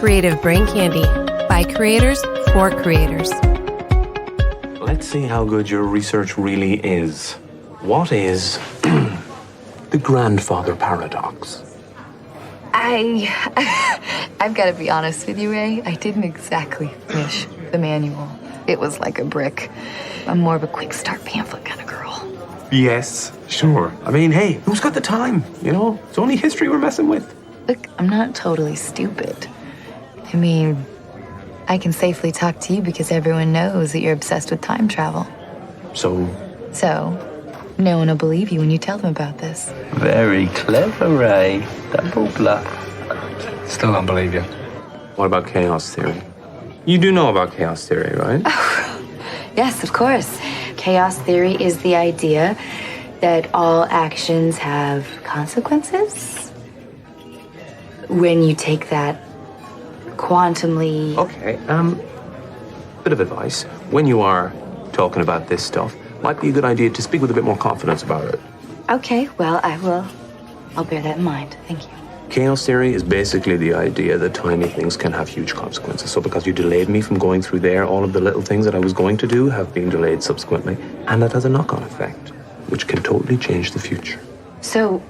Creative Brain Candy by creators for creators. Let's see how good your research really is. What is the grandfather paradox? I've got to be honest with you, Ray. I didn't exactly finish the manual. It was like a brick. I'm more of a quick start pamphlet kind of girl. Yes, sure. I mean, hey, who's got the time? You know, it's only history we're messing with. Look, I'm not totally stupid. I mean, I can safely talk to you because everyone knows that you're obsessed with time travel. So, no one will believe you when you tell them about this. Very clever, Ray. Double bluff. Still don't believe you. what about chaos theory? You do know about chaos theory, right? Yes, of course. Chaos theory is the idea that all actions have consequences. When you take that quantumly... Okay, bit of advice. When you are talking about this stuff, might be a good idea to speak with a bit more confidence about it. Okay, well, I'll bear that in mind. Thank you. Chaos theory is basically the idea that tiny things can have huge consequences. So because you delayed me from going through there, all of the little things that I was going to do have been delayed subsequently. And that has a knock-on effect, which can totally change the future. So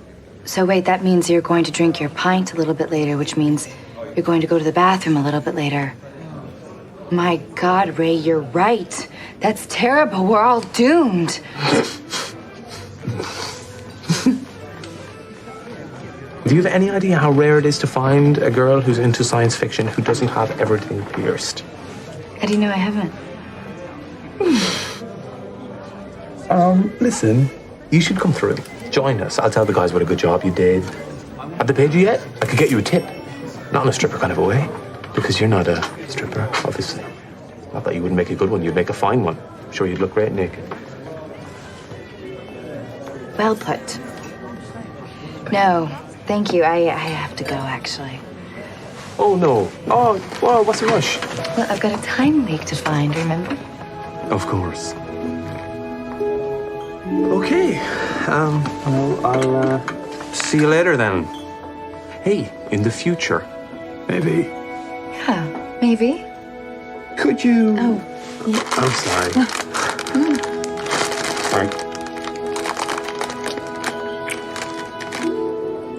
wait, that means you're going to drink your pint a little bit later, which means you're going to go to the bathroom a little bit later. My God, Ray, you're right. That's terrible. We're all doomed. Do you have any idea how rare it is to find a girl who's into science fiction who doesn't have everything pierced? How do you know I haven't? Listen, you should come through. Join us. I'll tell the guys what a good job you did. Have they paid you yet? I could get you a tip. Not in a stripper kind of a way. Because you're not a stripper, obviously. Not that you wouldn't make a good one, you'd make a fine one. I'm sure you'd look great naked. Well put. No, thank you. I have to go, actually. Oh, no. Oh, well, what's the rush? Well, I've got a time leak to find, remember? Of course. Okay. I'll see you later then. Hey, in the future, maybe. Yeah, maybe. Could you... Oh. I'm sorry. Sorry.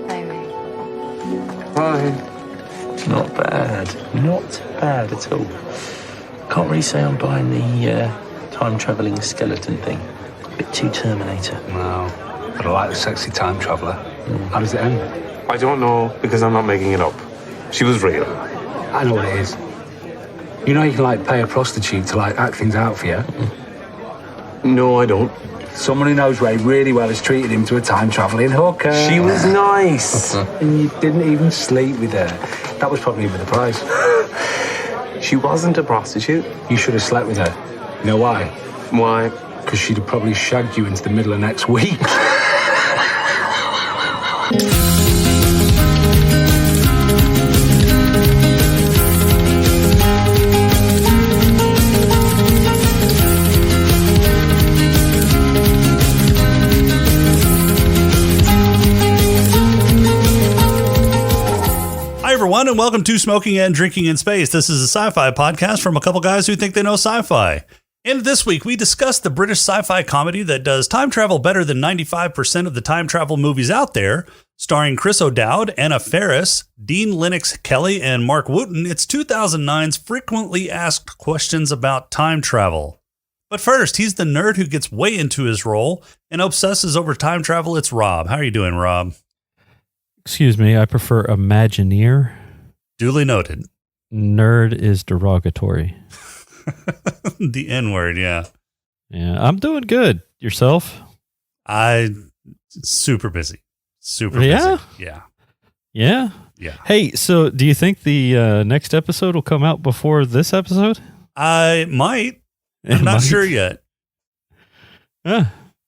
Bye, Ray. Bye. Not bad. Not bad at all. Can't really say I'm buying the time-travelling skeleton thing. A bit too Terminator. No, but I like the sexy time traveller. How does it end? I don't know, because I'm not making it up. She was real. I know what it is. You know you can, pay a prostitute to, act things out for you? No, I don't. Someone who knows Ray really well has treated him to a time-travelling hooker. She was nice. And you didn't even sleep with her. That was probably with the price. She wasn't a prostitute. You should have slept with her. You know why? Why? Because she'd have probably shagged you into the middle of next week. Hi, everyone, and welcome to Smoking and Drinking in Space. This is a sci-fi podcast from a couple guys who think they know sci-fi. And this week, we discussed the British sci-fi comedy that does time travel better than 95% of the time travel movies out there, starring Chris O'Dowd, Anna Faris, Dean Lennox Kelly, and Mark Wooten. It's 2009's Frequently Asked Questions About Time Travel. But first, he's the nerd who gets way into his role and obsesses over time travel. It's Rob. How are you doing, Rob? Excuse me, I prefer Imagineer. Duly noted. Nerd is derogatory. The N-word, yeah. Yeah, I'm doing good. Yourself? Super busy. Super busy. Yeah? Yeah. Yeah? Yeah. Hey, so do you think the next episode will come out before this episode? I might. I'm It not might. sure yet.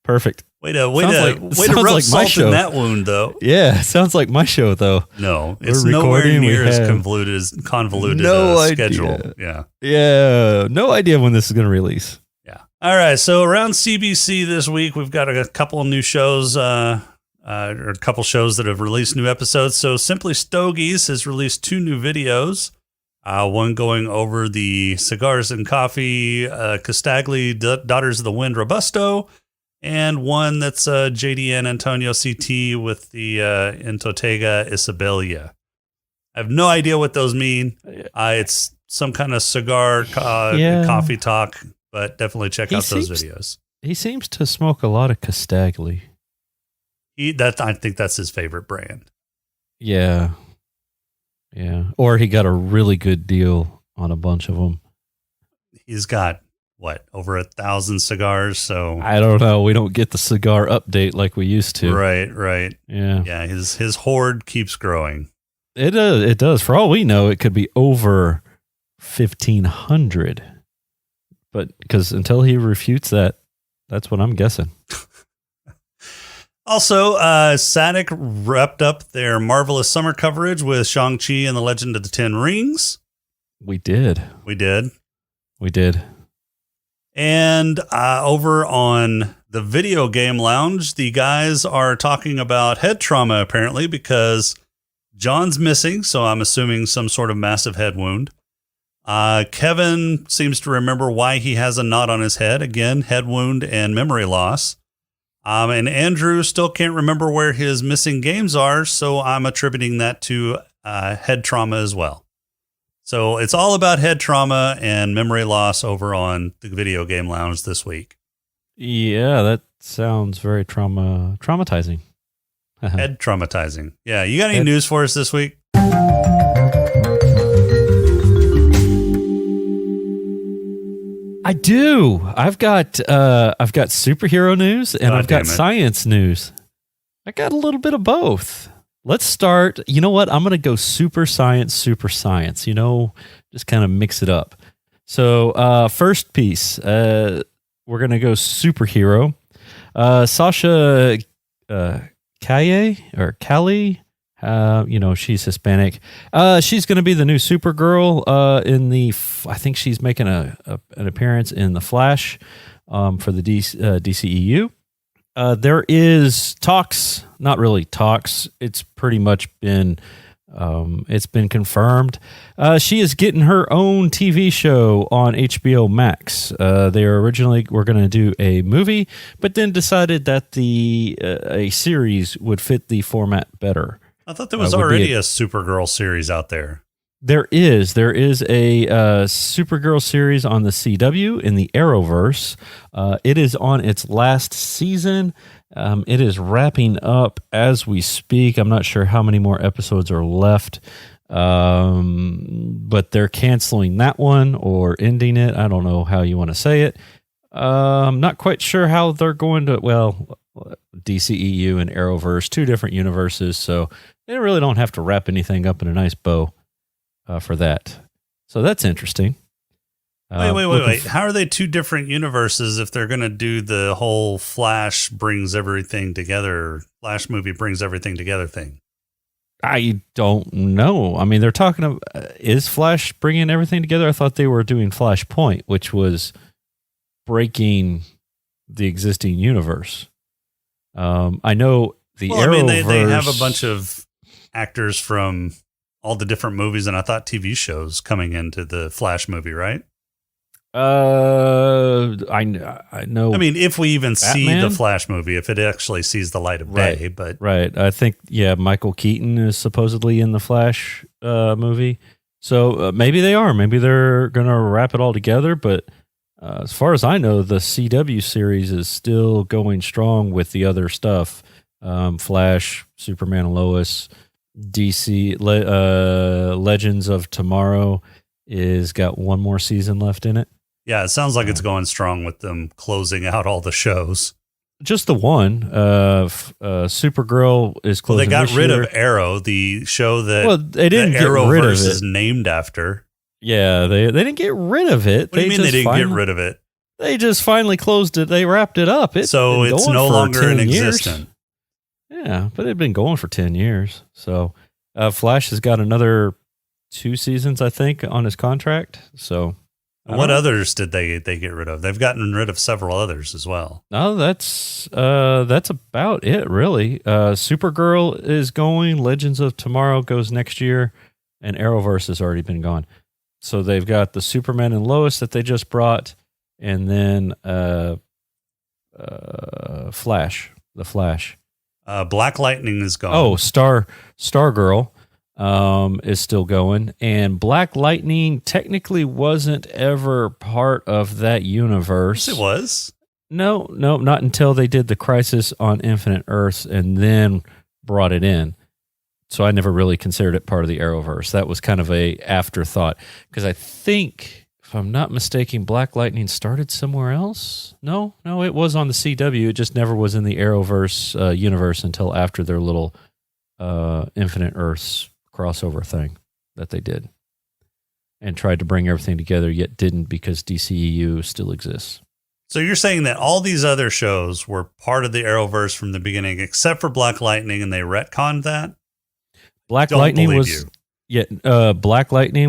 Perfect. Way to sounds rub like my salt show. in that wound, though. Yeah, sounds like my show, though. No, We're it's nowhere recording, we near as have convoluted no idea. schedule. Yeah. Yeah, no idea when this is going to release. Yeah. All right. So around CBC this week, we've got a couple of new shows, or a couple shows that have released new episodes. So Simply Stogies has released 2 new videos. One going over the Cigars and Coffee, Castagli, Daughters of the Wind, Robusto, and one that's JDN Antonio CT with the Entotega Isabelia. I have no idea what those mean. It's some kind of cigar coffee talk, but definitely check out those videos. He seems to smoke a lot of Castagli. I think that's his favorite brand. Yeah. Yeah. Or he got a really good deal on a bunch of them. He's got, over 1,000 cigars? So I don't know. We don't get the cigar update like we used to. Right. Yeah. Yeah, his hoard keeps growing. It does. For all we know, it could be over 1,500. But because until he refutes that, that's what I'm guessing. Also, Sadek wrapped up their marvelous summer coverage with Shang-Chi and the Legend of the Ten Rings. We did. And over on the Video Game Lounge, the guys are talking about head trauma, apparently, because John's missing, so I'm assuming some sort of massive head wound. Kevin seems to remember why he has a knot on his head. Again, head wound and memory loss. And Andrew still can't remember where his missing games are, so I'm attributing that to head trauma as well. So it's all about head trauma and memory loss over on the Video Game Lounge this week. Yeah, that sounds very traumatizing. Head traumatizing. Yeah, you got any news for us this week? I do. I've got superhero news and I've got science news. I got a little bit of both. Let's start. You know what? I'm going to go super science. You know, just kind of mix it up. So first piece, we're going to go superhero. Sasha Callie. She's Hispanic. She's going to be the new Supergirl in I think she's making an appearance in The Flash for the DCEU. There is talks, not really talks. It's pretty much been confirmed. She is getting her own TV show on HBO Max. They originally were going to do a movie, but then decided that a series would fit the format better. I thought there was already a Supergirl series out there. There is a Supergirl series on the CW in the Arrowverse. It is on its last season. It is wrapping up as we speak. I'm not sure how many more episodes are left, but they're canceling that one or ending it. I don't know how you want to say it. I'm not quite sure how they're going to. Well, DCEU and Arrowverse, two different universes, so they really don't have to wrap anything up in a nice bow for that. So that's interesting. Wait. How are they two different universes if they're going to do the whole Flash brings everything together, Flash movie brings everything together thing? I don't know. I mean, they're talking about, is Flash bringing everything together? I thought they were doing Flashpoint, which was breaking the existing universe. I know Arrowverse. They have a bunch of actors from all the different movies, and I thought TV shows coming into the Flash movie, right? I know. I mean, if we even see Batman? the Flash movie, if it actually sees the light of day, but right. I think Michael Keaton is supposedly in the Flash movie, so maybe they are. Maybe they're gonna wrap it all together. But as far as I know, the CW series is still going strong with the other stuff. Flash, Superman and Lois, DC Legends of Tomorrow is got one more season left in it. Yeah, it sounds like it's going strong with them closing out all the shows. Just the one. Supergirl is closing. Well, they got rid of Arrow, the show that they didn't get rid of it. is named after. Yeah, they didn't get rid of it. What do you mean they didn't get rid of it? They just finally closed it. They wrapped it up. So it's no longer in existence. Yeah, but it had been going for 10 years. So Flash has got another 2 seasons, I think, on his contract. So what others did they get rid of? They've gotten rid of several others as well. No, that's about it, really. Supergirl is going. Legends of Tomorrow goes next year, and Arrowverse has already been gone. So they've got the Superman and Lois that they just brought, and then Flash, the Flash. Black Lightning is gone. Oh, Stargirl is still going, and Black Lightning technically wasn't ever part of that universe. Yes, it was. No, not until they did the Crisis on Infinite Earths and then brought it in. So I never really considered it part of the Arrowverse. That was kind of a afterthought, because I think, if I'm not mistaken, Black Lightning started somewhere else. No, it was on the CW. It just never was in the Arrowverse universe until after their little Infinite Earths crossover thing that they did, and tried to bring everything together, yet didn't, because DCEU still exists. So you're saying that all these other shows were part of the Arrowverse from the beginning, except for Black Lightning, and they retconned that? Black Lightning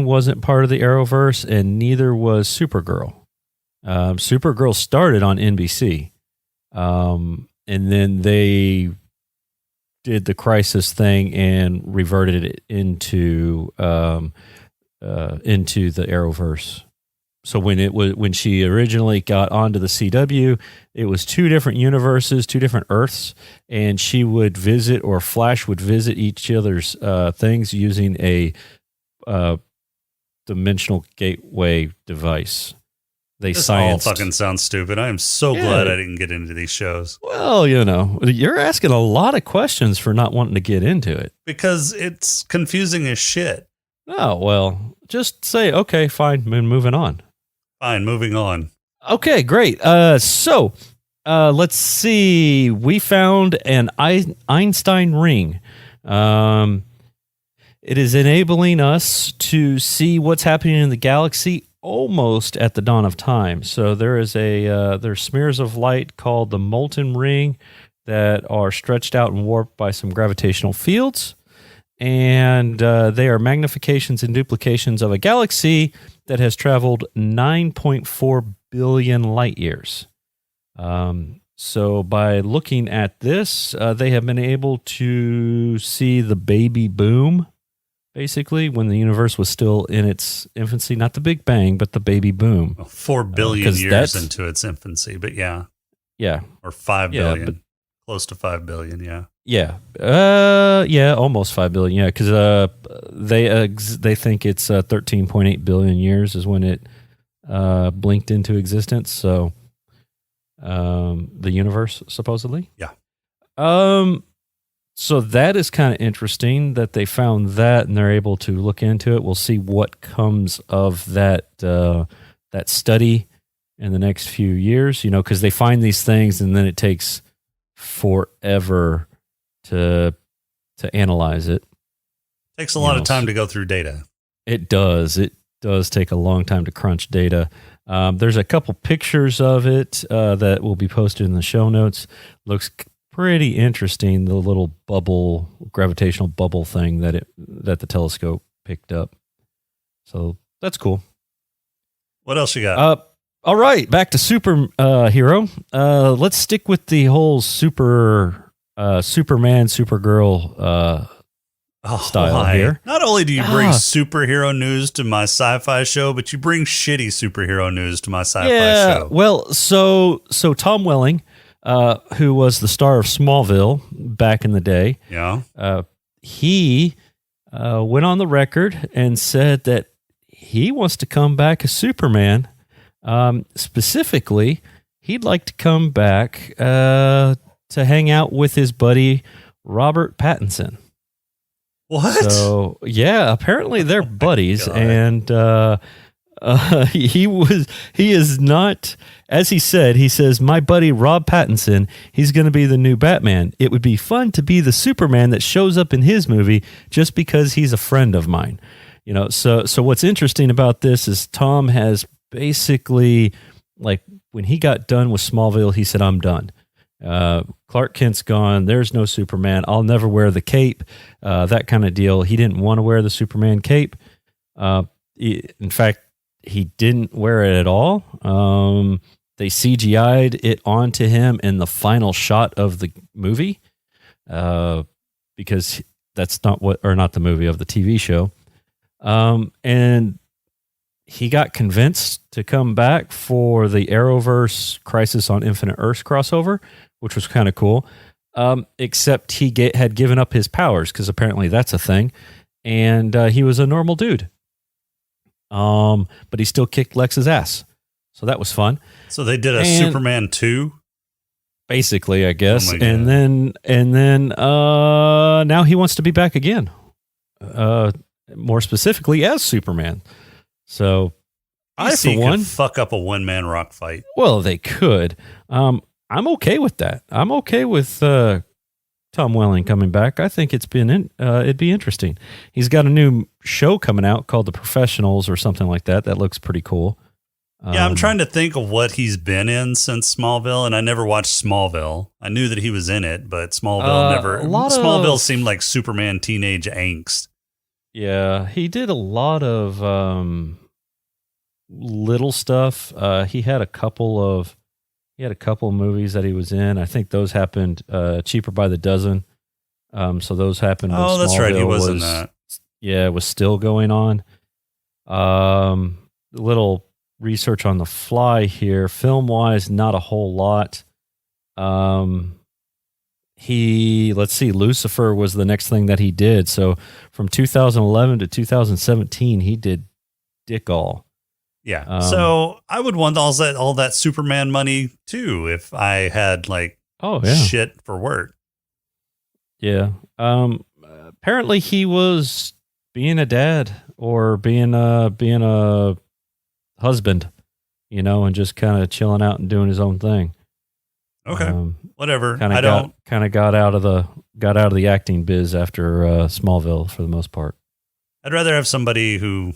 wasn't part of the Arrowverse, and neither was Supergirl. Supergirl started on NBC, and then they did the Crisis thing and reverted it into the Arrowverse. So when she originally got onto the CW, it was two different universes, two different Earths, and she would visit, or Flash would visit each other's things using a dimensional gateway device. This all fucking sounds stupid. I am so glad I didn't get into these shows. Well, you're asking a lot of questions for not wanting to get into it. Because it's confusing as shit. Oh, well, just say, okay, fine, moving on. Fine, moving on. Okay, great. So let's see. We found an Einstein ring. It is enabling us to see what's happening in the galaxy almost at the dawn of time. So there is there's smears of light called the molten ring that are stretched out and warped by some gravitational fields. And they are magnifications and duplications of a galaxy that has traveled 9.4 billion light years. So by looking at this, they have been able to see the baby boom, basically, when the universe was still in its infancy. Not the Big Bang, but the baby boom. 4 billion years into its infancy, but yeah. Yeah. Or 5 billion. Close to 5 billion, yeah. Yeah. Almost 5 billion. Yeah, because they think it's 13.8 billion years is when it blinked into existence. So the universe, supposedly. Yeah. So that is kind of interesting that they found that and they're able to look into it. We'll see what comes of that study in the next few years. Because they find these things and then it takes forever to analyze it. Takes a lot of time to go through data. It does. It does take a long time to crunch data. There's a couple pictures of it that will be posted in the show notes. Looks pretty interesting, the little gravitational bubble thing that the telescope picked up. So that's cool. What else you got? All right, back to superhero. Let's stick with the whole Superman, Supergirl style here. Not only do you bring superhero news to my sci-fi show, but you bring shitty superhero news to my sci-fi show. Well, so Tom Welling, who was the star of Smallville back in the day, he went on the record and said that he wants to come back as Superman. Specifically, he'd like to come back to hang out with his buddy Robert Pattinson. What? So yeah, apparently they're buddies, and he is not, as he says, my buddy Rob Pattinson, he's going to be the new Batman. It would be fun to be the Superman that shows up in his movie just because he's a friend of mine. So what's interesting about this is Tom has basically, like, when he got done with Smallville, he said, I'm done. Clark Kent's gone. There's no Superman. I'll never wear the cape. That kind of deal. He didn't want to wear the Superman cape. In fact, he didn't wear it at all. They CGI'd it onto him in the final shot of the movie, because that's not the movie, of the TV show. And he got convinced to come back for the Arrowverse Crisis on Infinite Earths crossover, which was kind of cool. Except he had given up his powers because apparently that's a thing, and he was a normal dude. But he still kicked Lex's ass, so that was fun. So they did a Superman 2, basically, I guess, Oh my God. and then now he wants to be back again. More specifically, as Superman. So I, for one, could fuck up a one-man rock fight. well, they could. I'm okay with that. I'm okay with Tom Welling coming back. I think it'd be interesting. He's got a new show coming out called The Professionals or something like that. That looks pretty cool. Yeah, I'm trying to think of what he's been in since Smallville, and I never watched Smallville. I knew that he was in it, but Smallville seemed like Superman teenage angst. Yeah, he did a lot of little stuff. He had a couple of movies that he was in. I think those happened Cheaper by the Dozen. So those happened. When That's right. He Smallville was in that. Yeah, it was still going on. Little research on the fly here. Film wise, not a whole lot. Let's see, Lucifer was the next thing that he did. So from 2011 to 2017, he did dick all. Yeah. So I would want all that Superman money too if I had shit for work. Yeah. Apparently he was being a dad or being a husband, and just kind of chilling out and doing his own thing. Okay. Whatever. Got out of the acting biz after Smallville for the most part. I'd rather have somebody who,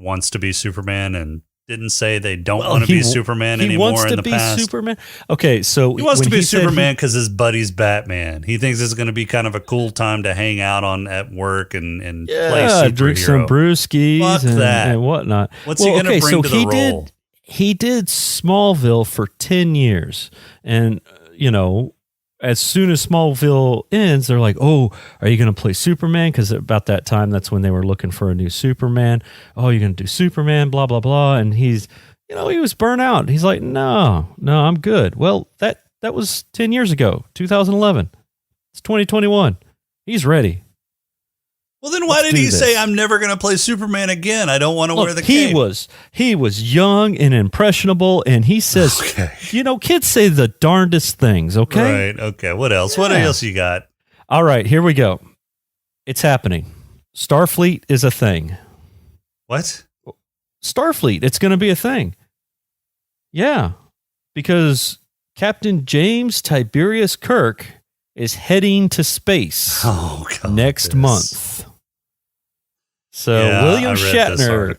wants to be Superman and didn't say they don't want to be Superman anymore in the past. Superman. Okay, so he wants to be Superman because his buddy's Batman. He thinks it's going to be kind of a cool time to hang out at work and play superhero. Drink some brewskis and whatnot. What's he going to bring to the role? He did Smallville for 10 years. And, as soon as Smallville ends, they're like, oh, are you going to play Superman? Because about that time, that's when they were looking for a new Superman. Oh, you're going to do Superman, blah, blah, blah. And he's, he was burnt out. He's like, no, I'm good. Well, that was 10 years ago, 2011. It's 2021. He's ready. Well, then why did he say, I'm never going to play Superman again? I don't want to wear the cape. He was young and impressionable, and he says, kids say the darndest things, okay? Right, okay. What else? Yeah. What else you got? All right, here we go. It's happening. Starfleet is a thing. What? Starfleet, it's going to be a thing. Yeah, because Captain James Tiberius Kirk is heading to space next month. So William Shatner,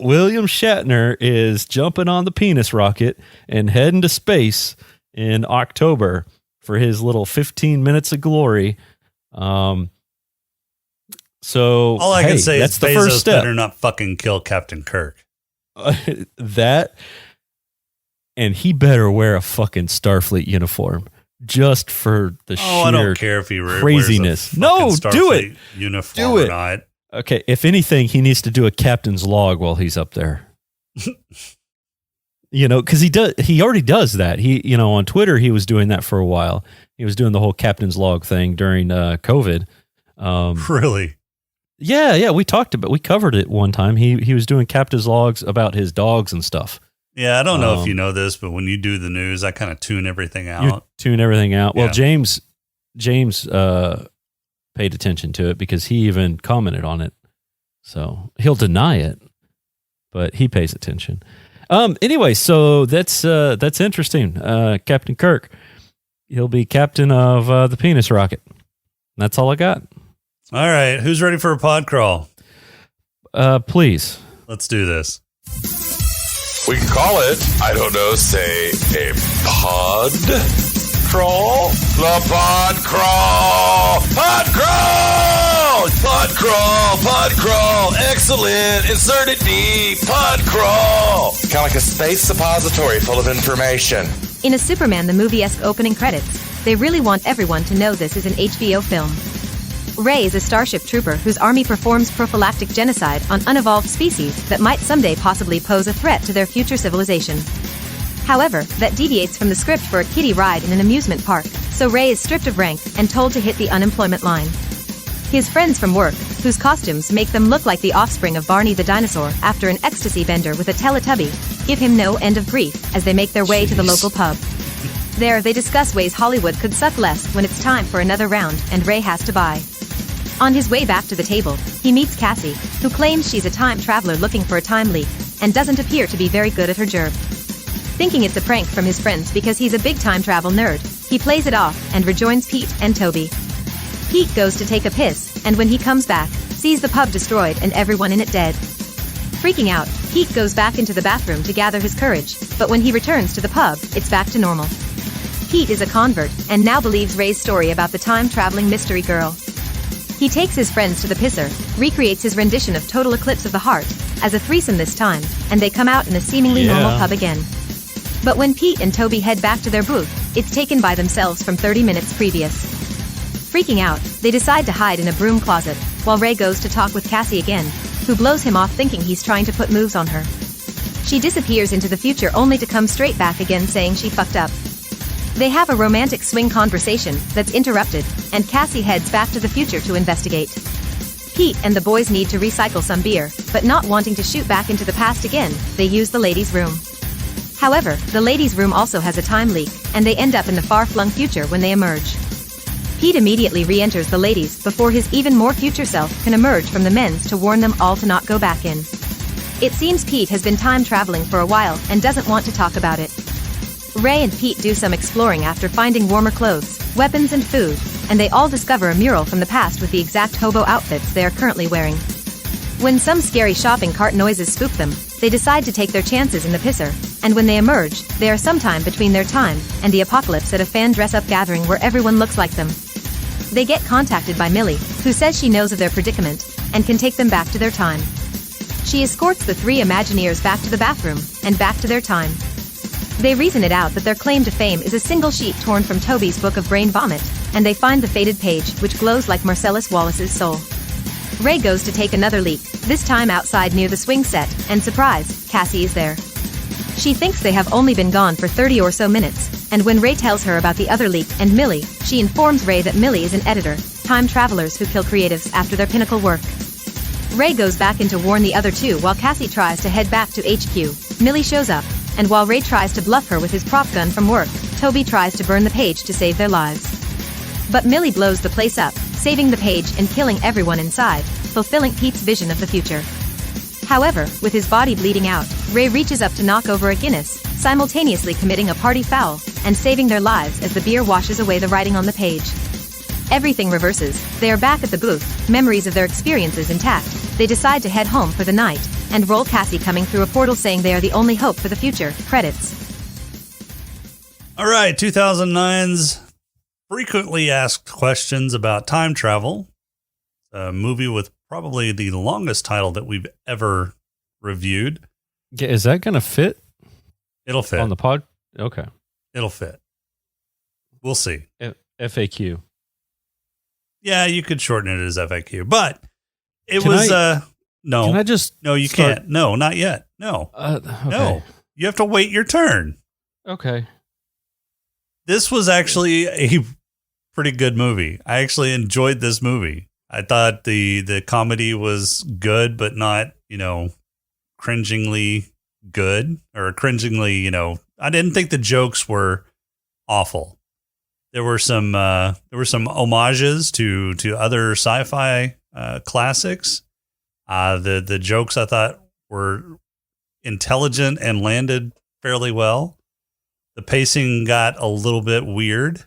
William Shatner is jumping on the penis rocket and heading to space in October for his little 15 minutes of glory. So all I can say that's is the Bezos first step. Better not fucking kill Captain Kirk. That, and he better wear a fucking Starfleet uniform. Just for the sheer I don't care if he craziness. Wears a do it. Uniform do it. Or not. Okay, if anything, he needs to do a captain's log while he's up there. Because he already does that. He, on Twitter, he was doing that for a while. He was doing the whole captain's log thing during COVID. Really? Yeah. We covered it one time. He was doing captain's logs about his dogs and stuff. Yeah, I don't know if you know this, but when you do the news, I kind of tune everything out. You tune everything out. Well, Yeah. James paid attention to it because he even commented on it. So he'll deny it, but he pays attention. Anyway, so that's interesting. Captain Kirk, he'll be captain of the penis rocket. That's all I got. All right, who's ready for a pod crawl? Please. Let's do this. We can call it, I don't know, say a pod crawl? The pod crawl! Pod crawl! Pod crawl! Pod crawl! Excellent! Insert it deep! Pod crawl! Kind of like a space suppository full of information. In a Superman the Movie-esque opening credits, they really want everyone to know this is an HBO film. Ray is a starship trooper whose army performs prophylactic genocide on unevolved species that might someday possibly pose a threat to their future civilization. However, that deviates from the script for a kiddie ride in an amusement park, so Ray is stripped of rank and told to hit the unemployment line. His friends from work, whose costumes make them look like the offspring of Barney the dinosaur after an ecstasy bender with a Teletubby, give him no end of grief as they make their way to the local pub. There, they discuss ways Hollywood could suck less when it's time for another round and Ray has to buy. On his way back to the table, he meets Cassie, who claims she's a time traveler looking for a time leak and doesn't appear to be very good at her job. Thinking it's a prank from his friends because he's a big time travel nerd, he plays it off and rejoins Pete and Toby. Pete goes to take a piss, and when he comes back, sees the pub destroyed and everyone in it dead. Freaking out, Pete goes back into the bathroom to gather his courage, but when he returns to the pub, it's back to normal. Pete is a convert, and now believes Ray's story about the time-traveling mystery girl. He takes his friends to the pisser, recreates his rendition of Total Eclipse of the Heart, as a threesome this time, and they come out in a seemingly normal pub again. But when Pete and Toby head back to their booth, it's taken by themselves from 30 minutes previous. Freaking out, they decide to hide in a broom closet, while Ray goes to talk with Cassie again, who blows him off thinking he's trying to put moves on her. She disappears into the future only to come straight back again saying she fucked up. They have a romantic swing conversation that's interrupted, and Cassie heads back to the future to investigate. Pete and the boys need to recycle some beer, but not wanting to shoot back into the past again, they use the ladies' room. However, the ladies' room also has a time leak, and they end up in the far-flung future when they emerge. Pete immediately re-enters the ladies before his even more future self can emerge from the men's to warn them all to not go back in. It seems Pete has been time traveling for a while and doesn't want to talk about it. Ray and Pete do some exploring after finding warmer clothes, weapons and food, and they all discover a mural from the past with the exact hobo outfits they are currently wearing. When some scary shopping cart noises spook them, they decide to take their chances in the pisser, and when they emerge, they are sometime between their time and the apocalypse at a fan dress-up gathering where everyone looks like them. They get contacted by Millie, who says she knows of their predicament and can take them back to their time. She escorts the three Imagineers back to the bathroom and back to their time. They reason it out that their claim to fame is a single sheet torn from Toby's book of brain vomit, and they find the faded page, which glows like Marcellus Wallace's soul. Ray goes to take another leak, this time outside near the swing set, and surprise, Cassie is there. She thinks they have only been gone for 30 or so minutes, and when Ray tells her about the other leak and Millie, she informs Ray that Millie is an editor, time travelers who kill creatives after their pinnacle work. Ray goes back in to warn the other two while Cassie tries to head back to HQ. Millie shows up, and while Ray tries to bluff her with his prop gun from work, Toby tries to burn the page to save their lives. But Millie blows the place up, saving the page and killing everyone inside, fulfilling Pete's vision of the future. However, with his body bleeding out, Ray reaches up to knock over a Guinness, simultaneously committing a party foul and saving their lives as the beer washes away the writing on the page. Everything reverses. They are back at the booth, memories of their experiences intact. They decide to head home for the night and roll Cassie coming through a portal saying they are the only hope for the future. Credits. All right, 2009's frequently asked questions about time travel. A movie with probably the longest title that we've ever reviewed. Yeah, is that going to fit? It'll fit. On the pod? Okay. It'll fit. We'll see. FAQ. Yeah, you could shorten it as FAQ, but it Can was, no. Can I just No, you start? can't. No, not yet. No. Okay. No. You have to wait your turn. Okay. This was actually a pretty good movie. I actually enjoyed this movie. I thought the comedy was good, but not, cringingly good or cringingly, I didn't think the jokes were awful. There were some homages to other sci-fi classics. The jokes I thought were intelligent and landed fairly well. The pacing got a little bit weird,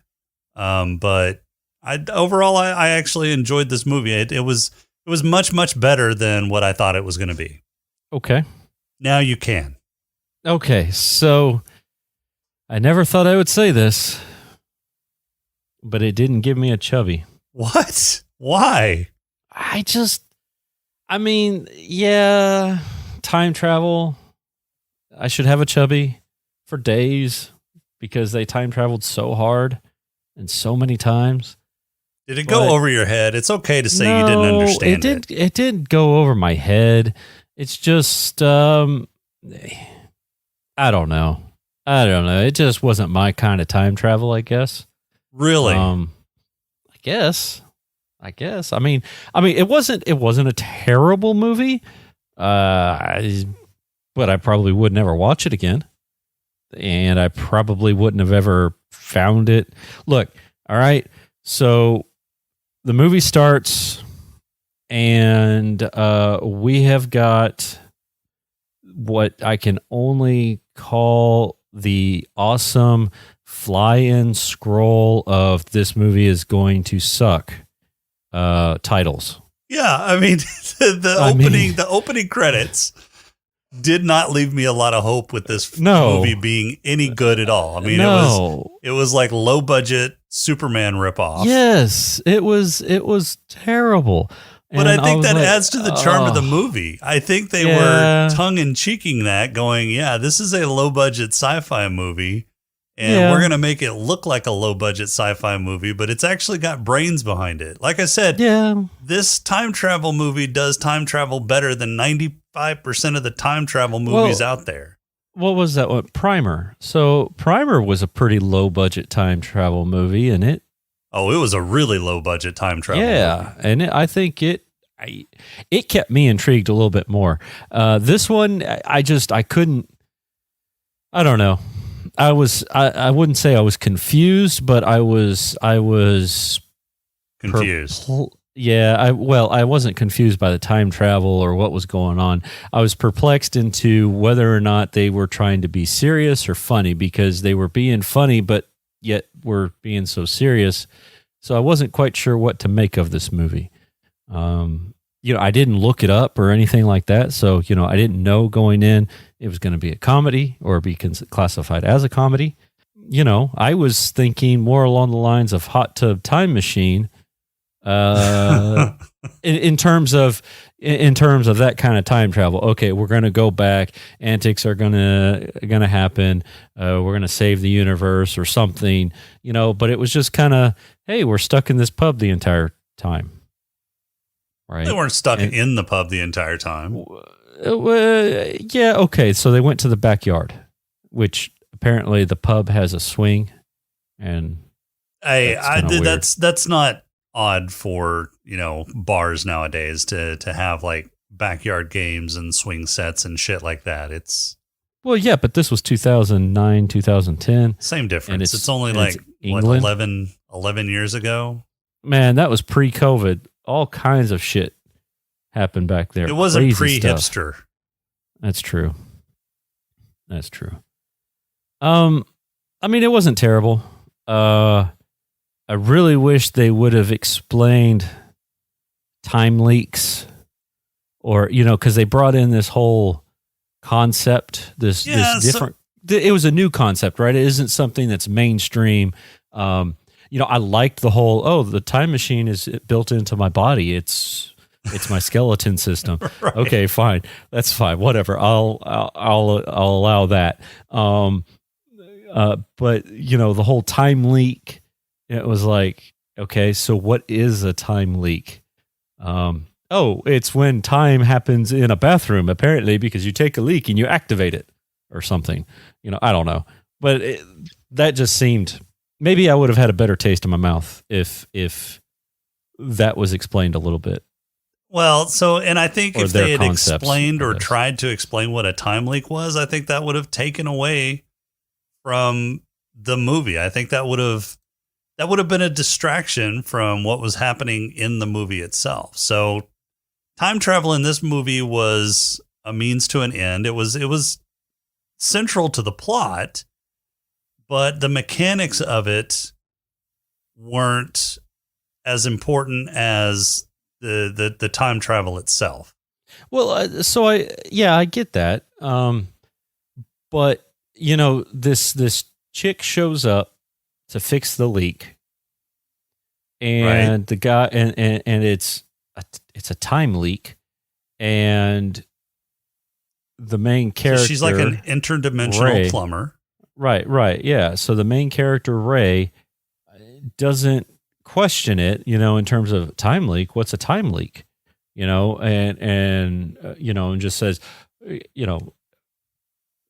but overall I actually enjoyed this movie. It was much better than what I thought it was going to be. Okay. Now you can. Okay, so I never thought I would say this, but it didn't give me a chubby. What? Why? Yeah, time travel. I should have a chubby for days because they time traveled so hard and so many times. Did it go over your head? It's okay to say you didn't understand it. It didn't go over my head. It's just, I don't know. It just wasn't my kind of time travel, I guess. Really? I guess. I mean, it wasn't a terrible movie. But I probably would never watch it again. And I probably wouldn't have ever found it. Look, all right. So the movie starts, and we have got what I can only call the awesome fly-in scroll of "this movie is going to suck" titles. Yeah, I mean, the opening credits did not leave me a lot of hope with this movie being any good at all. I mean, it was like low budget Superman ripoff. Yes, it was terrible. But I think that adds to the charm of the movie. I think they were tongue in cheeking that, going, "Yeah, this is a low budget sci-fi movie, and we're gonna make it look like a low budget sci-fi movie, but it's actually got brains behind it." Like I said, this time travel movie does time travel better than 95% of the time travel movies out there. What was that one? Primer. So Primer was a pretty low budget time travel movie, and it was a really low budget time travel movie. And I think it kept me intrigued a little bit more. This one, I couldn't. I don't know. I wouldn't say I was confused, but I was confused. I wasn't confused by the time travel or what was going on. I was perplexed into whether or not they were trying to be serious or funny, because they were being funny, but yet were being so serious. So I wasn't quite sure what to make of this movie. I didn't look it up or anything like that. So, I didn't know going in it was going to be a comedy or be classified as a comedy. I was thinking more along the lines of Hot Tub Time Machine, in terms of that kind of time travel. Okay, we're going to go back. Antics are going to happen. We're going to save the universe or something, but it was just kind of, hey, we're stuck in this pub the entire time. Right. They weren't stuck in the pub the entire time. Okay. So they went to the backyard, which apparently the pub has a swing, and that's not odd for bars nowadays to have like backyard games and swing sets and shit like that. But this was 2009, 2010. Same difference. It's only like England. 11 years ago. Man, that was pre-COVID. All kinds of shit happened back there. It wasn't pre-hipster. That's true. I mean, it wasn't terrible. I really wish they would have explained time leaks, or because they brought in this whole concept, this different. It was a new concept, right? It isn't something that's mainstream. I liked the whole, the time machine is built into my body. It's my skeleton system. Right. Okay, fine. That's fine. Whatever. I'll allow that. But the whole time leak, it was like, okay, so what is a time leak? It's when time happens in a bathroom, apparently, because you take a leak and you activate it or something. I don't know. But that just seemed... Maybe I would have had a better taste in my mouth if that was explained a little bit. Well, and I think if they had explained or tried to explain what a time leak was, I think that would have taken away from the movie. I think that would have been a distraction from what was happening in the movie itself. So time travel in this movie was a means to an end. It was central to the plot, but the mechanics of it weren't as important as the time travel itself. Well, I get that. But this chick shows up to fix the leak, and the guy and it's a time leak, and the main character, so she's like an interdimensional Ray, plumber. Right, yeah. So the main character, Ray, doesn't question it, in terms of time leak. What's a time leak? And just says,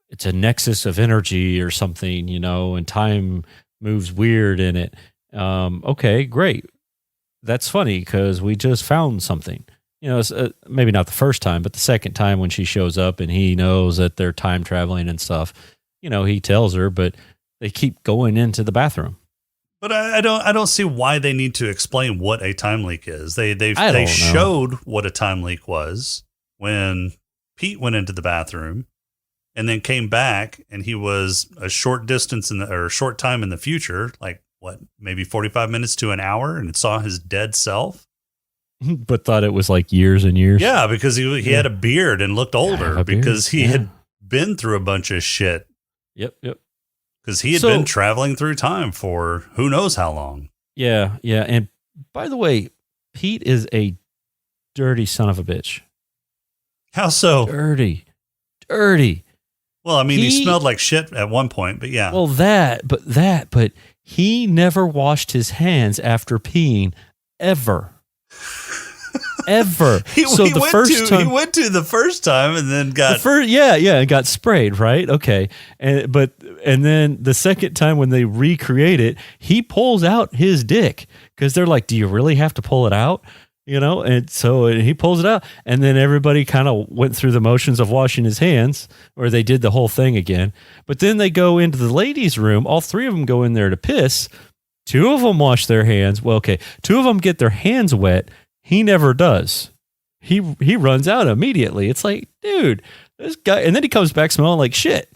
it's a nexus of energy or something, and time moves weird in it. Okay, great. That's funny because we just found something. It's, maybe not the first time, but the second time when she shows up and he knows that they're time traveling and stuff, he tells her, but they keep going into the bathroom. But I don't see why they need to explain what a time leak is. They showed what a time leak was when Pete went into the bathroom and then came back, and he was a short distance or a short time in the future, like maybe 45 minutes to an hour, and it saw his dead self. But thought it was like years and years. Yeah, because he had a beard and looked older because he had been through a bunch of shit. Yep. Because he had been traveling through time for who knows how long. Yeah. And by the way, Pete is a dirty son of a bitch. How so? Dirty. Well, I mean, he smelled like shit at one point, but yeah. Well, but he never washed his hands after peeing ever. Ever. He went to the first time and then got and got sprayed, right? Okay. And then the second time when they recreate it, he pulls out his dick because they're like, "Do you really have to pull it out?" And so he pulls it out, and then everybody kind of went through the motions of washing his hands, or they did the whole thing again. But then they go into the ladies' room. All three of them go in there to piss. Two of them wash their hands. Well, okay. Two of them get their hands wet. He never does. He runs out immediately. It's like, dude, this guy, and then he comes back smelling like shit.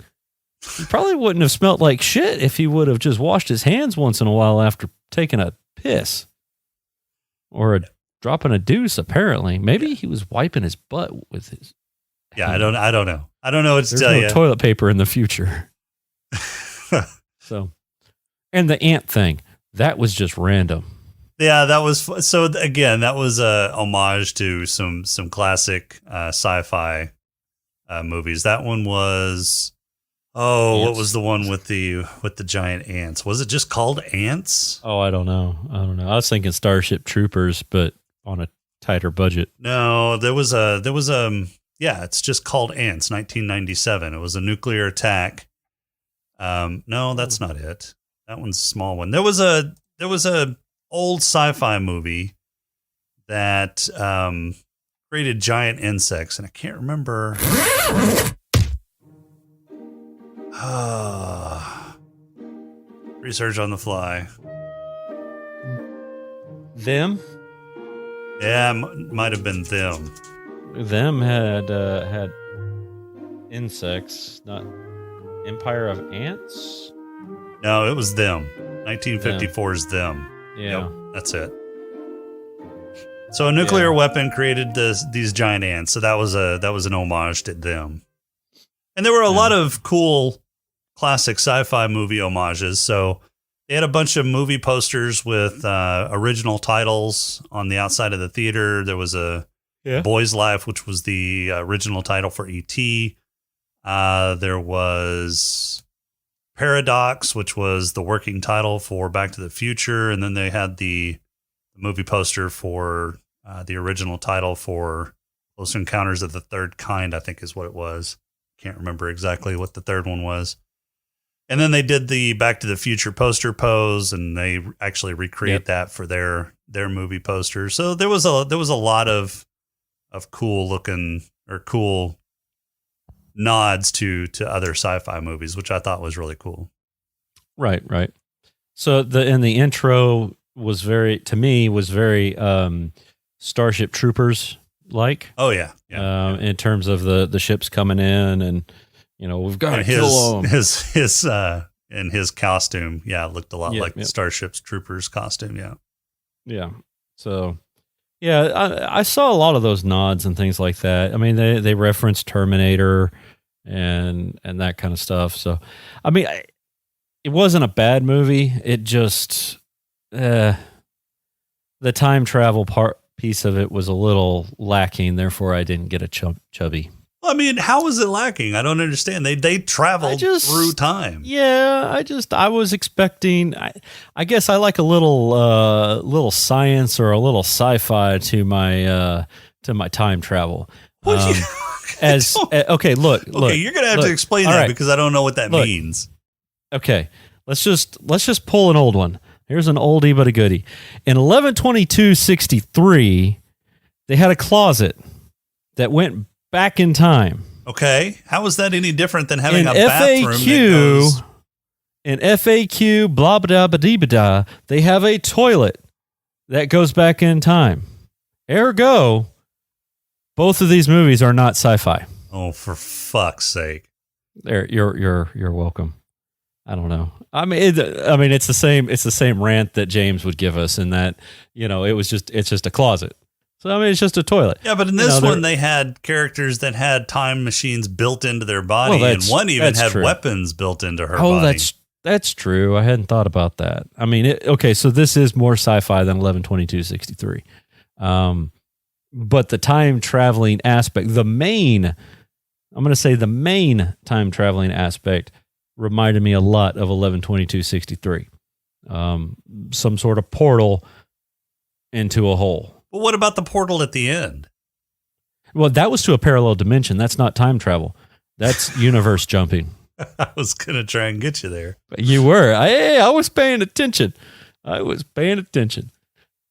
He probably wouldn't have smelled like shit if he would have just washed his hands once in a while after taking a piss or dropping a deuce. Apparently, maybe he was wiping his butt with his. Yeah, hand. I don't know. I don't know what to tell you. There's no toilet paper in the future. So, and the ant thing, that was just random. Yeah, that was so. Again, that was a homage to some classic sci-fi movies. That one was ants. What was the one with the giant ants? Was it just called Ants? Oh, I don't know. I was thinking Starship Troopers, but on a tighter budget. No, there was it's just called Ants. 1997. It was a nuclear attack. No, that's not it. That one's a small one. There was a old sci-fi movie that created giant insects, and I can't remember. Research on the fly. Them? Yeah, might have been them. Them had insects, not Empire of Ants? No, it was them. 1954's them. Yeah. Yep, that's it. So a nuclear weapon created these giant ants. So that was an homage to them. And there were a lot of cool classic sci-fi movie homages. So they had a bunch of movie posters with original titles on the outside of the theater. There was a Boy's Life, which was the original title for E.T. There was Paradox, which was the working title for Back to the Future. And then they had the movie poster for the original title for Close Encounters of the Third Kind, I think is what it was. Can't remember exactly what the third one was. And then they did the Back to the Future poster pose, and they actually recreate that for their movie poster. So there was a lot of cool looking or cool nods to other sci-fi movies, which I thought was really cool. Right. So the intro was very Starship Troopers like. Oh yeah. In terms of the ships coming in, and we've got to kill them. His and his costume, looked a lot like Starship Troopers costume. Yeah. So I saw a lot of those nods and things like that. I mean, they referenced Terminator and that kind of stuff. So I mean, it wasn't a bad movie. It just the time travel piece of it was a little lacking. Therefore, I didn't get a chubby. I mean, how is it lacking? I don't understand. They traveled through time. Yeah, I was expecting. I guess I like a little science or a little sci-fi to my time travel. Okay, look. Okay, you're gonna have to explain that because I don't know what that means. Okay, let's just pull an old one. Here's an oldie but a goodie. In 11/22/63, they had a closet that went back in time. Okay, how is that any different than having in a bathroom that goes... In FAQ, blah, blah, blah, blah, blah, they have a toilet that goes back in time. Ergo, both of these movies are not sci-fi. Oh, for fuck's sake! There, you're welcome. I don't know. I mean, it's the same. It's the same rant that James would give us, in that it's just a closet. So I mean, it's just a toilet. Yeah, but in this one, they had characters that had time machines built into their body, and one even had weapons built into her body. That's true. I hadn't thought about that. I mean, okay, so this is more sci-fi than 11/22/63. But the time traveling aspect, I'm going to say the main time traveling aspect, reminded me a lot of 11/22/63. Some sort of portal into a hole. But what about the portal at the end? Well, that was to a parallel dimension. That's not time travel. That's universe jumping. I was going to try and get you there. You were. I was paying attention.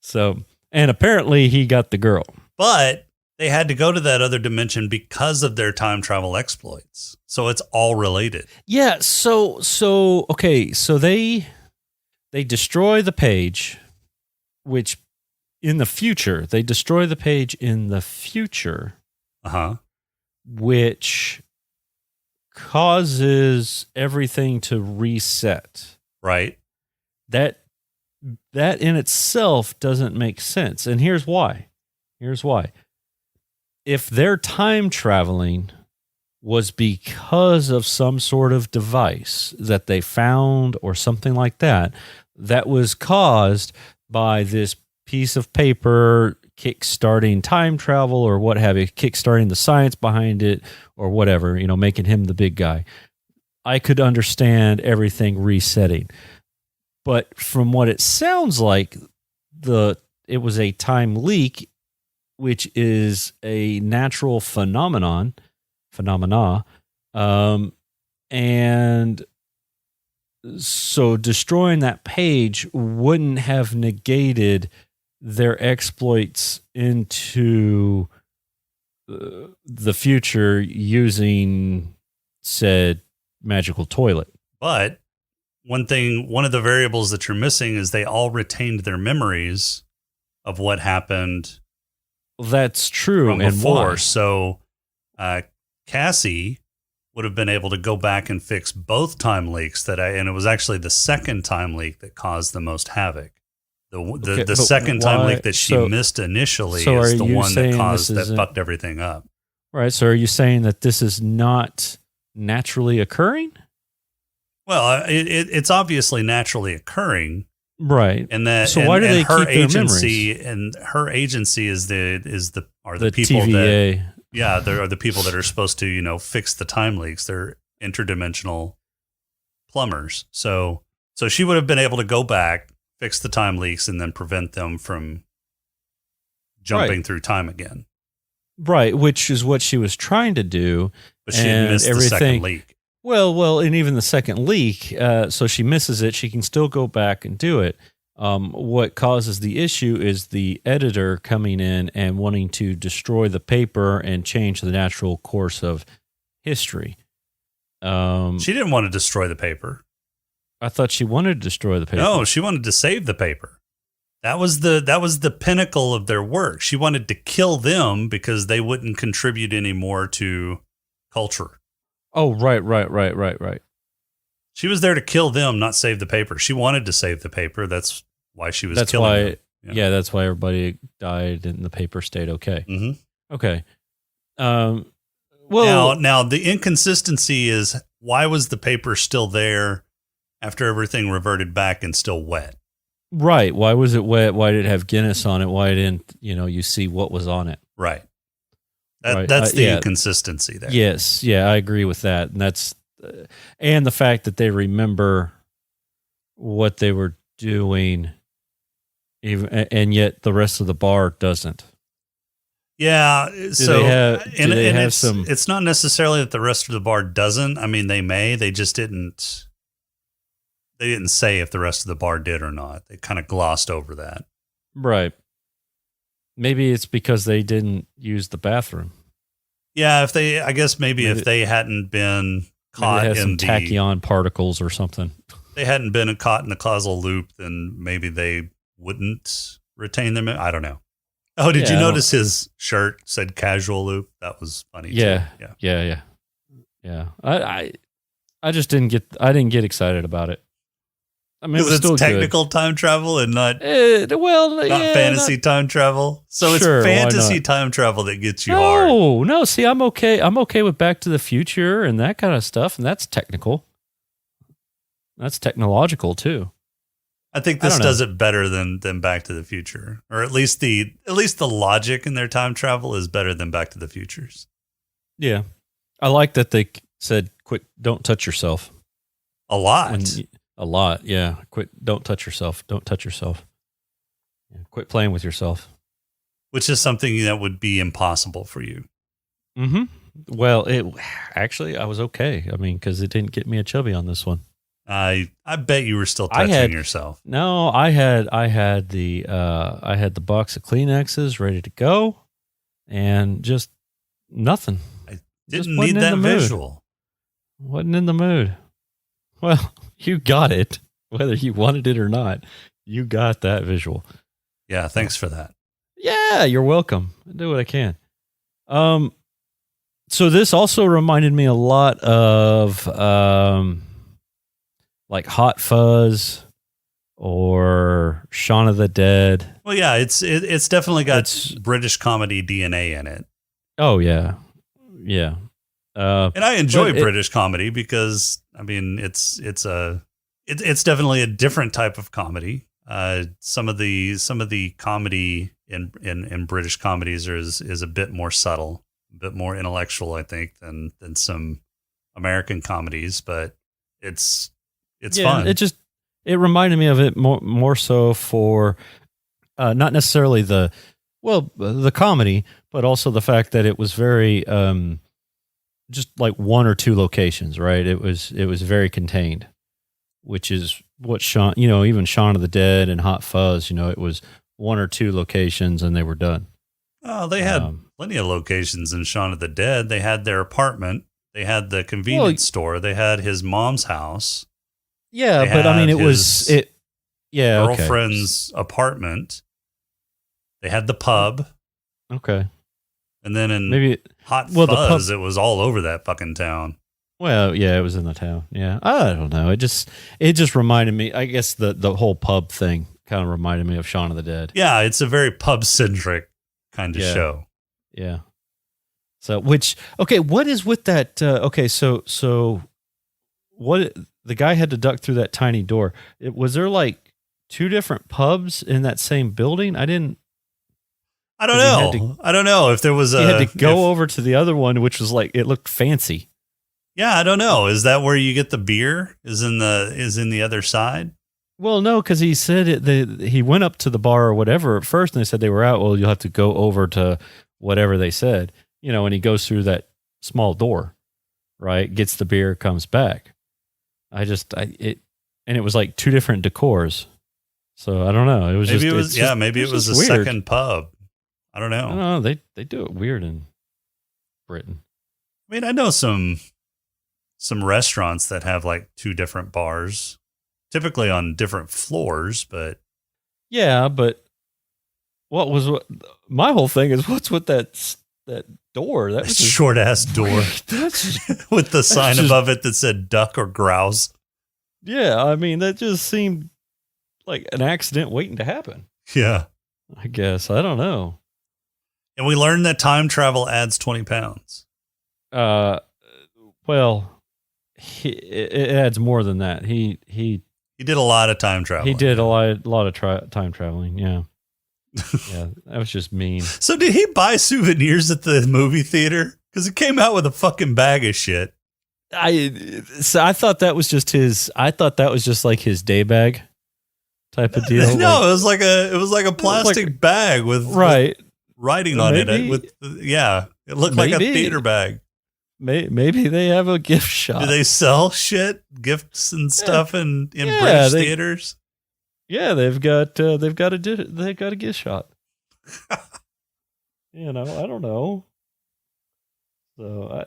So, and apparently he got the girl. But they had to go to that other dimension because of their time travel exploits. So it's all related. Yeah. So okay. So they destroy the page, which in the future, which causes everything to reset. Right. That in itself doesn't make sense. And here's why. If their time traveling was because of some sort of device that they found or something like that, that was caused by this piece of paper kickstarting time travel or what have you, kickstarting the science behind it or whatever, making him the big guy, I could understand everything resetting. But from what it sounds like, it was a time leak, which is a natural phenomena, and so destroying that page wouldn't have negated their exploits into the future using said magical toilet. But one of the variables that you're missing is they all retained their memories of what happened. That's true. From and before. why? So Cassie would have been able to go back and fix both time leaks and it was actually the second time leak that caused the most havoc. The second time leak that she missed initially is the one that fucked everything up. Right. So are you saying that this is not naturally occurring? Well, it's obviously naturally occurring. Right. And that so why do they her keep agency their memories? And her agency is the people TVA. They're the people that are supposed to, fix the time leaks. They're interdimensional plumbers. So she would have been able to go back, fix the time leaks, and then prevent them from jumping through time again. Right, which is what she was trying to do. But she had missed the second leak. Well, and even the second leak, so she misses it. She can still go back and do it. What causes the issue is the editor coming in and wanting to destroy the paper and change the natural course of history. She didn't want to destroy the paper. I thought she wanted to destroy the paper. No, she wanted to save the paper. That was the pinnacle of their work. She wanted to kill them because they wouldn't contribute anymore to culture. Oh, right. She was there to kill them, not save the paper. She wanted to save the paper. That's why she was killing them. Yeah, that's why everybody died and the paper stayed okay. Mm-hmm. Okay. Now the inconsistency is, why was the paper still there after everything reverted back and still wet? Right. Why was it wet? Why did it have Guinness on it? Why didn't, you see what was on it? Right. Right. That's the yeah. inconsistency there. Yes, yeah, I agree with that, and that's and the fact that they remember what they were doing, even and yet the rest of the bar doesn't. Yeah. they have It's not necessarily that the rest of the bar doesn't. I mean, they may. They just didn't. They didn't say if the rest of the bar did or not. They kind of glossed over that. Right. Maybe it's because they didn't use the bathroom. Yeah, I guess maybe if they hadn't been caught in in the tachyon particles or something. They hadn't been caught in the causal loop, then maybe they wouldn't retain them. I don't know. Oh, did you notice his shirt said casual loop? That was funny. Yeah. Too. Yeah. I just didn't get excited about it. I mean, because it's technical time travel and not fantasy time travel. So sure, it's fantasy time travel that gets you hard. No. See, I'm okay. I'm okay with Back to the Future and that kind of stuff, and that's technical. That's technological too. I think this does it better than Back to the Future, or at least the logic in their time travel is better than Back to the Future's. Yeah, I like that they said, "Quick, don't touch yourself." A lot, yeah. Quit, don't touch yourself. Don't touch yourself. Yeah, quit playing with yourself. Which is something that would be impossible for you. Mm-hmm. Well, actually, I was okay. I mean, because it didn't get me a chubby on this one. I bet you were still touching yourself. No, I had the box of Kleenexes ready to go, and just nothing. I didn't need that visual. Wasn't in the mood. Well, you got it, whether you wanted it or not. You got that visual. Yeah, thanks for that. Yeah, you're welcome. I do what I can. So this also reminded me a lot of like Hot Fuzz or Shaun of the Dead. Well, yeah, it's definitely got British comedy DNA in it. Oh yeah, yeah. And I enjoy British comedy because I mean it's definitely a different type of comedy. Some of the comedy in British comedies is a bit more subtle, a bit more intellectual, I think, than some American comedies. But it's fun. It reminded me of it more so for not necessarily the comedy, but also the fact that it was very just like one or two locations, right? It was very contained, which is what even Shaun of the Dead and Hot Fuzz, it was one or two locations and they were done. Oh, they had plenty of locations in Shaun of the Dead. They had their apartment. They had the convenience store. They had his mom's house. Yeah, but I mean, girlfriend's apartment. They had the pub. Okay. And then in Hot Fuzz, it was all over that fucking town. Well, yeah, it was in the town. Yeah, I don't know. It just reminded me. I guess the whole pub thing kind of reminded me of Shaun of the Dead. Yeah, it's a very pub centric kind of show. Yeah. So, what is with that? So what the guy had to duck through that tiny door? Was there like two different pubs in that same building? I don't know. I don't know if there was he had to go over to the other one, which was like, it looked fancy. Yeah, I don't know. Is that where you get the beer? Is in the other side? Well, no, because he said he went up to the bar or whatever at first, and they said they were out. Well, you'll have to go over to whatever they said, and he goes through that small door, right? Gets the beer, comes back. And it was like two different decors. So I don't know. It was maybe it was a second pub. I don't know. No, they do it weird in Britain. I mean, I know some restaurants that have like two different bars, typically on different floors, but yeah, but my whole thing is what's with that door? That was short ass door with the sign above it that said duck or grouse. Yeah, I mean, that just seemed like an accident waiting to happen. Yeah, I guess. I don't know. And we learned that time travel adds 20 pounds. Well, it adds more than that. He did a lot of time travel. He did a lot of time traveling. Yeah. Yeah, that was just mean. So did he buy souvenirs at the movie theater? Because he came out with a fucking bag of shit. I thought that was just his. I thought that was just like his day bag type of deal. No, it was like a plastic bag with right with writing on maybe, it. It looked like a theater bag. Maybe they have a gift shop. Do they sell shit, gifts and stuff in British theaters? Yeah, they've got a gift shop. I don't know. So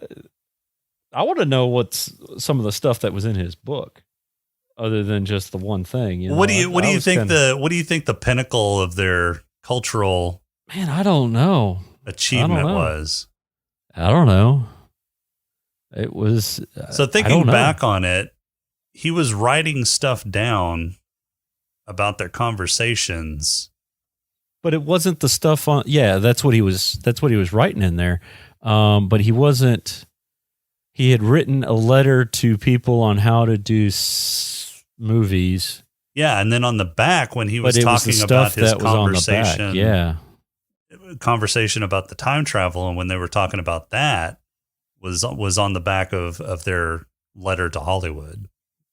I want to know what's some of the stuff that was in his book, other than just the one thing. What do you think the pinnacle of their cultural I don't know achievement was? I don't know. It was so thinking back on it, he was writing stuff down about their conversations, but it wasn't the stuff on. Yeah, that's what he was writing in there. But he wasn't. He had written a letter to people on how to do movies. Yeah, and then on the back when he was talking about his conversation, conversation about the time travel, and when they were talking about that was on the back of their letter to Hollywood.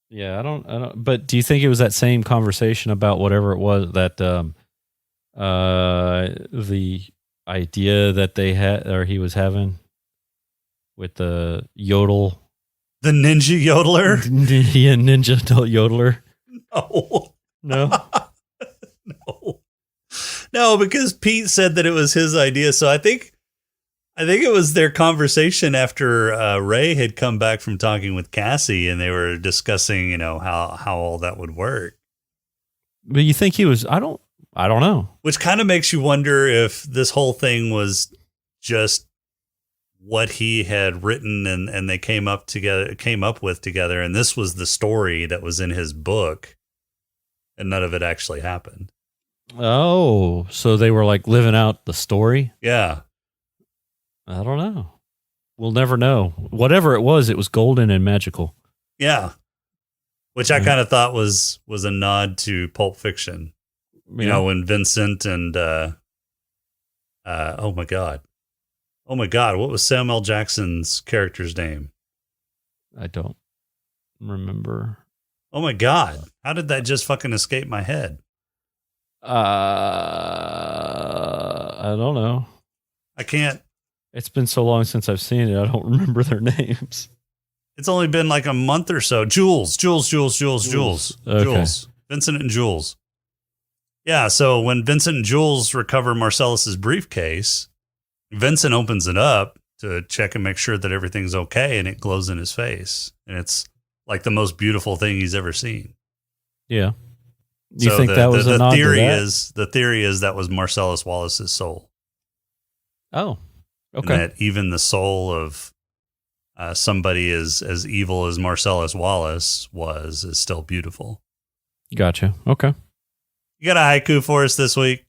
Yeah, I don't. But do you think it was that same conversation about whatever it was that the idea that they had or he was having with the yodel, the ninja yodeler? Yeah, ninja yodeler. No. No, because Pete said that it was his idea. So I think it was their conversation after Ray had come back from talking with Cassie, and they were discussing, how all that would work. But you think he was? I don't know. Which kind of makes you wonder if this whole thing was just what he had written and they came up with together, and this was the story that was in his book, and none of it actually happened. Oh, so they were like living out the story? Yeah. I don't know. We'll never know. Whatever it was golden and magical. Yeah. Which I kind of thought was a nod to Pulp Fiction. Yeah. When Vincent and oh my God, what was Samuel L. Jackson's character's name? I don't remember. Oh my God, how did that just fucking escape my head? I don't know. I can't. It's been so long since I've seen it. I don't remember their names. It's only been like a month or so. Jules. Okay. Jules. Vincent and Jules. Yeah, so when Vincent and Jules recover Marcellus's briefcase, Vincent opens it up to check and make sure that everything's okay, and it glows in his face. And it's like the most beautiful thing he's ever seen. Yeah. You think that was a nod to that? The theory is that was Marcellus Wallace's soul. Oh, okay. And that even the soul of somebody as evil as Marcellus Wallace is still beautiful. Gotcha. Okay. You got a haiku for us this week?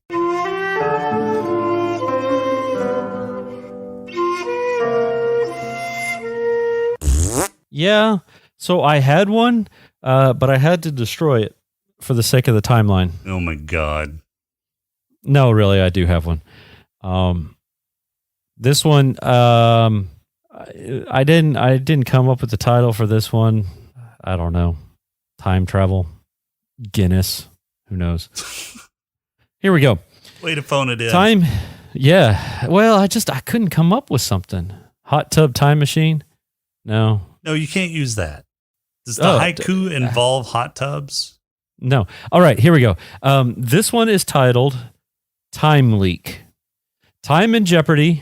Yeah. So I had one, but I had to destroy it for the sake of the timeline. Oh my God. No, really, I do have one. This one, I didn't come up with the title for this one. I don't know. Time travel, Guinness, who knows? Here we go. Way to phone it in. Time, yeah. Well, I couldn't come up with something. Hot tub time machine? No, you can't use that. Does the haiku involve hot tubs? No. All right, here we go. This one is titled Time Leak. Time in jeopardy.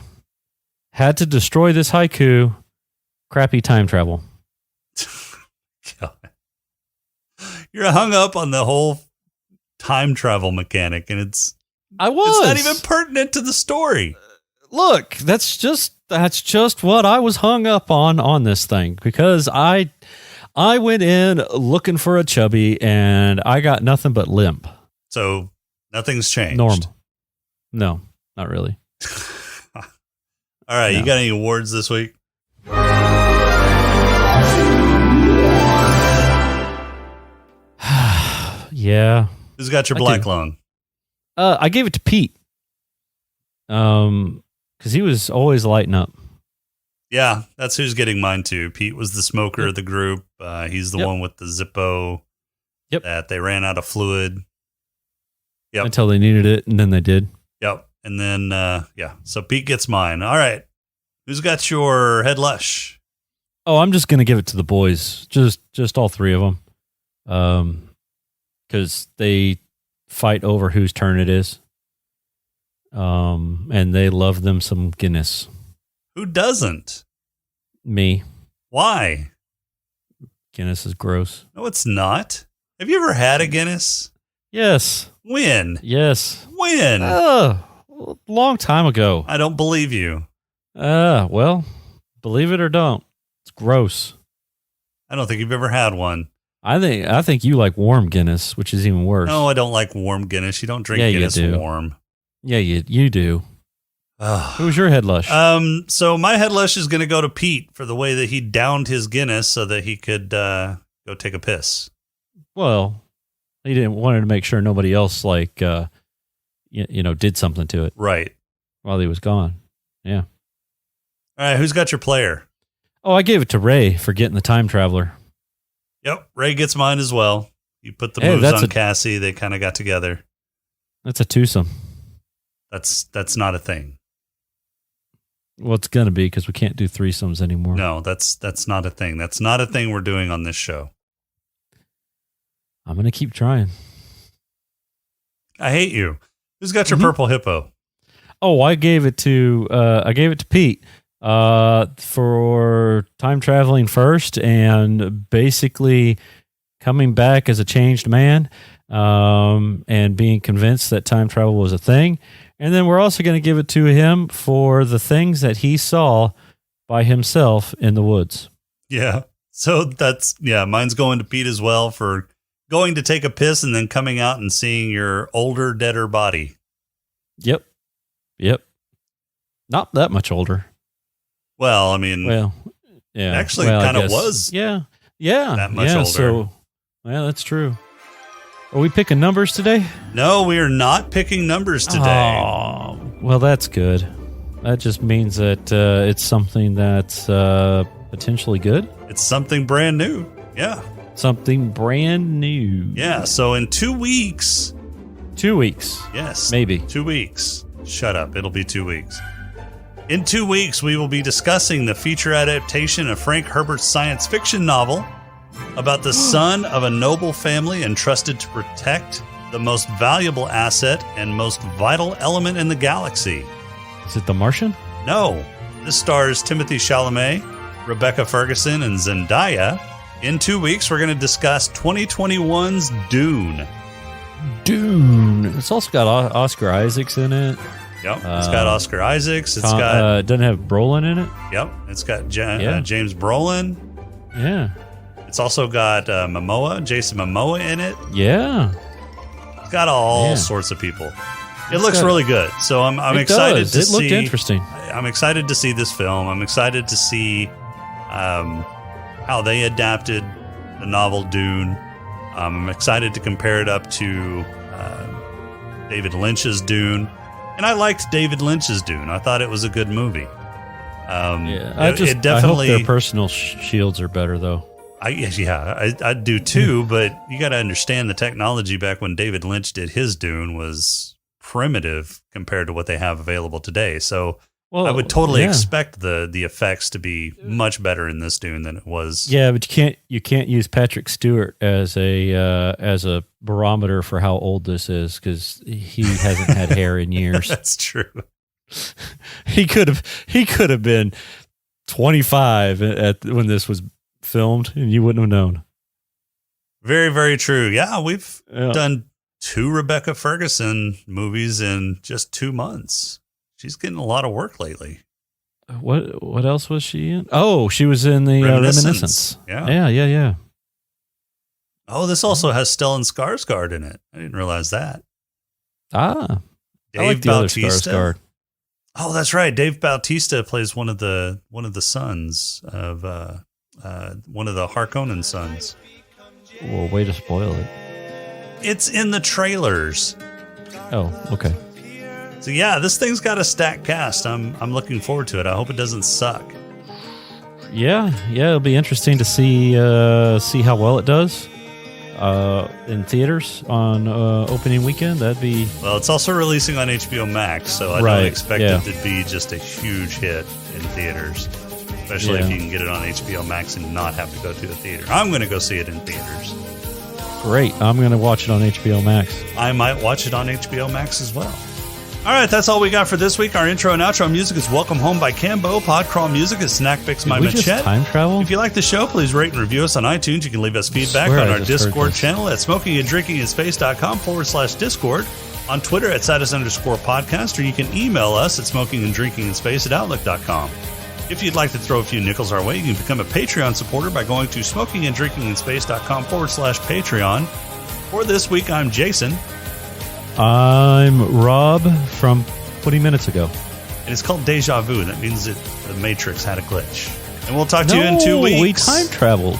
Had to destroy this haiku. Crappy time travel. God. You're hung up on the whole time travel mechanic, and it's not even pertinent to the story. Look, that's just what I was hung up on this thing, because I went in looking for a chubby and I got nothing but limp. So nothing's changed. Normal. No, not really. All right, No. You got any awards this week? Yeah. Who's got your black lung? I gave it to Pete. Because he was always lighting up. Yeah, that's who's getting mine too. Pete was the smoker of the group. He's the one with the Zippo. Yep. That they ran out of fluid. Yep. Until they needed it, and then they did. Yep. And then, so Pete gets mine. All right. Who's got your head lush? Oh, I'm just going to give it to the boys. Just all three of them. Because they fight over whose turn it is. And they love them some Guinness. Who doesn't? Me. Why? Guinness is gross. No, it's not. Have you ever had a Guinness? Yes. When? Yes. When? A long time ago. I don't believe you. Well, believe it or don't, it's gross. I don't think you've ever had one. I think you like warm Guinness, which is even worse. No, I don't like warm Guinness. You don't drink Guinness warm. Yeah, you do. Who's your head lush? So my head lush is going to go to Pete for the way that he downed his Guinness so that he could go take a piss. Well, he didn't wanted to make sure nobody else did something to it. Right. While he was gone. Yeah. All right, who's got your player? Oh, I gave it to Ray for getting the time traveler. Yep, Ray gets mine as well. You put the moves on Cassie. They kind of got together. That's a twosome. That's not a thing. Well, it's going to be because we can't do threesomes anymore. No, that's not a thing. That's not a thing we're doing on this show. I'm going to keep trying. I hate you. Who's got your purple hippo? Oh, I gave it to Pete for time traveling first and basically coming back as a changed man and being convinced that time travel was a thing. And then we're also going to give it to him for the things that he saw by himself in the woods. Yeah. So mine's going to Pete as well for going to take a piss and then coming out and seeing your older, deader body. Yep. Not that much older. Well, I mean, yeah. Actually, kind of was. Yeah. That much older. So, that's true. Are we picking numbers today? No, we are not picking numbers today. Oh, well, that's good. That just means that it's something that's potentially good. It's something brand new. Yeah. Something brand new. Yeah. So in 2 weeks. 2 weeks. Yes. Maybe. 2 weeks. Shut up. It'll be 2 weeks. In 2 weeks, we will be discussing the feature adaptation of Frank Herbert's science fiction novel about the son of a noble family entrusted to protect the most valuable asset and most vital element in the galaxy. Is it The Martian? No. This stars Timothée Chalamet, Rebecca Ferguson, and Zendaya. In 2 weeks, we're going to discuss 2021's Dune. It's also got Oscar Isaacs in it. Yep. It's got Oscar Isaacs. It's got doesn't have Brolin in it. Yep. It's got James Brolin. Yeah. It's also got Jason Momoa in it. Yeah. It's got all sorts of people. It looks really good. So I'm excited to see. It looked interesting. I'm excited to see this film. I'm excited to see how they adapted the novel Dune. I'm excited to compare it up to David Lynch's Dune. And I liked David Lynch's Dune. I thought it was a good movie. I hope their personal shields are better, though. I do too, but you got to understand the technology back when David Lynch did his Dune was primitive compared to what they have available today. So I would totally expect the effects to be much better in this Dune than it was. Yeah, but you can't use Patrick Stewart as a barometer for how old this is because he hasn't had hair in years. That's true. He could have been 25 when this was filmed, and you wouldn't have known. Very, very true. Yeah, we've done 2 Rebecca Ferguson movies in just 2 months. She's getting a lot of work lately. What else was she in? Oh, she was in the Reminiscence. Yeah. Oh, this also has Stellan Skarsgård in it. I didn't realize that. Dave I like the Bautista. Other Skarsgård. Oh, that's right. Dave Bautista plays one of the sons of one of the Harkonnen sons. Well, way to spoil it. It's in the trailers. Oh, okay. So yeah, this thing's got a stacked cast. I'm looking forward to it. I hope it doesn't suck. Yeah, it'll be interesting to see how well it does in theaters on opening weekend. That'd be Well, it's also releasing on HBO Max, so I don't expect it to be just a huge hit in theaters, especially if you can get it on HBO Max and not have to go to a theater. I'm going to go see it in theaters. great. I'm going to watch it on HBO Max. I might watch it on HBO Max as well. All right, that's all we got for this week. Our intro and outro music is Welcome Home by Cambo. Podcrawl music is Snack Picks by Did we just time travel? If you like the show, please rate and review us on iTunes. You can leave us feedback on our Discord channel at smokinganddrinkinginspace.com/Discord, on Twitter at @Sidus_podcast, or you can email us at smokinganddrinkinginspace@outlook.com. If you'd like to throw a few nickels our way, you can become a Patreon supporter by going to smokinganddrinkinginspace.com/Patreon. For this week, I'm Jason. I'm Rob from 20 minutes ago. And it's called Deja Vu. That means that the Matrix had a glitch. And we'll talk to you in 2 weeks. We time traveled.